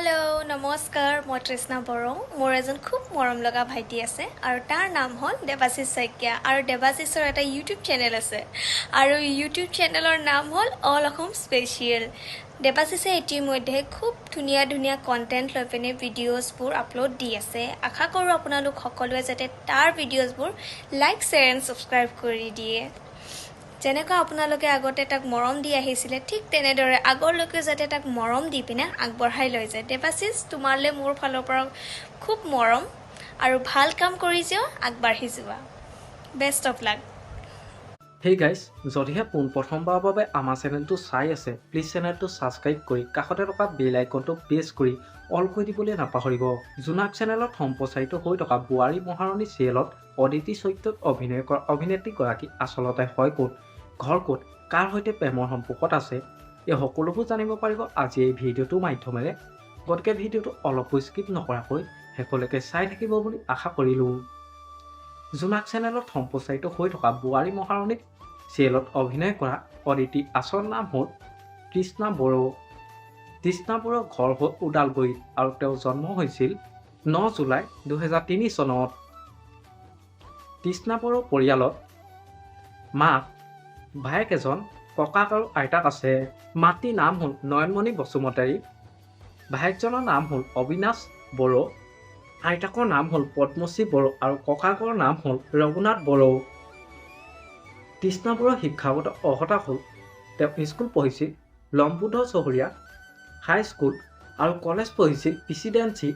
hello नमस्कार मैं Trishna boro मोर एजन खूब मरम लगा भाईटी আছে और तार नाम हल देवाशीष शइकिया और देवाशीषर एटा यूट्यूब चैनल আছে और यूट्यूब चैनलर नाम हल ऑल असम स्पेशियल देवाशीषे इतिमध्ये खूब धुनिया धुनिया कन्टेन्ट লৈ পিনে ভিডিঅ'ছবোৰ আপলোড দি আছে আশা কৰো আপোনালোক সকলোৱে যাতে তাৰ ভিডিঅ'ছবোৰ লাইক শেয়াৰ এণ্ড সাবস্ক্ৰাইব কৰি দিয়ে যেনেকৈ আপোনালোকে আগতে তাক মৰম দি আহিছিলে ঠিক তেনেদৰে আগলৈকে যাতে তাক মৰম দি পিনে আগবঢ়াই লৈ যায় দেৱাশীষ তোমাৰলে মোৰ ফালৰ পৰা খুব মৰম আৰু ভাল কাম কৰি যাও আগবাঢ়ি যোৱা best of luck Hey guys, যদিহে পোন প্ৰথমবাৰৰ বাবে আমাৰ চেনেলটো চাই আছে প্লিজ চেনেলটো সাবস্ক্ৰাইব কৰি কাষতে থকা বেল আইকনটো প্ৰেছ কৰি অল কৰি দিবলৈ নাপাহৰিব জোনাক চেনেলত সম্প্ৰচাৰিত হৈ থকা বুৱাৰী মহাৰণী চিৰিয়েলত অদিতি চৰিত্ৰত অভিনয় কৰা অভিনেত্ৰী গৰাকী আচলতে হয় কোন ঘৰ কোন কাৰ সৈতে প্ৰেমৰ সম্পৰ্কত আছে এই সকলোবোৰ জানিব পাৰিব আজি এই ভিডিঅ'টোৰ মাধ্যমেৰে গতিকে ভিডিঅ'টো অলপো স্কিপ নকৰাকৈ শেষলৈকে চাই থাকিব বুলি আশা কৰিলোঁ জোনাক চেনেলত সম্প্ৰচাৰিত হৈ থকা বুৱাৰী মহাৰণী চিৰিয়েলত অভিনয় কৰা অদিতি আচল নাম হ'ল তৃষ্ণা বড়ো তৃষ্ণা বড়োৰ ঘৰ হ'ল ওদালগুৰিত আৰু তেওঁৰ জন্ম হৈছিল 9 জুলাই 2003 চনত তৃষ্ণা বড়োৰ পৰিয়ালত মাক ভায়েক এজন ককাক আৰু আইতাক আছে মাতৃৰ নাম হ'ল নয়নমণি বসুমতাৰী ভায়েকজনৰ নাম হ'ল অবিনাশ বড়ো আইতাকৰ নাম হ'ল পদ্মশ্ৰী বড়ো আৰু ককাকৰ নাম হ'ল ৰঘুনাথ বড়ো তৃষ্ণা বড়োৰ শিক্ষাগত অৰ্হতা হ'ল তেওঁ স্কুল পঢ়িছিল লম্বুধ চহৰীয়া হাই স্কুল আৰু কলেজ পঢ়িছিল প্ৰেচিডেন্সি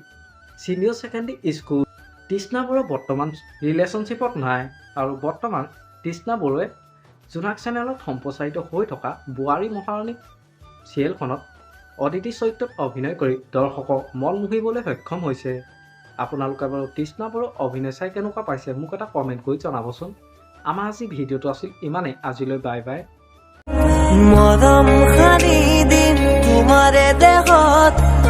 চিনিয়ৰ ছেকেণ্ডেৰী স্কুল তৃষ্ণা বড়ো বৰ্তমান ৰিলেশ্যনশ্বিপত নাই আৰু বৰ্তমান তৃষ্ণা বড়োৱে জোনাক চেনেলত সম্প্ৰচাৰিত হৈ থকা বুৱাৰী মহাৰণী চিৰিয়েলখনত অদিতি চৰিত্ৰত অভিনয় কৰি দৰ্শকক মন মুহিবলৈ সক্ষম হৈছে আপোনালোকে বাৰু তৃষ্ণা বড়োৰ অভিনয় চাই কেনেকুৱা পাইছে মোক এটা কমেণ্ট কৰি জনাবচোন আমাৰ আজি ভিডিঅ'টো আছিল ইমানেই আজিলৈ বাই বাই মৰম খানি দিম তোমাৰে দেহত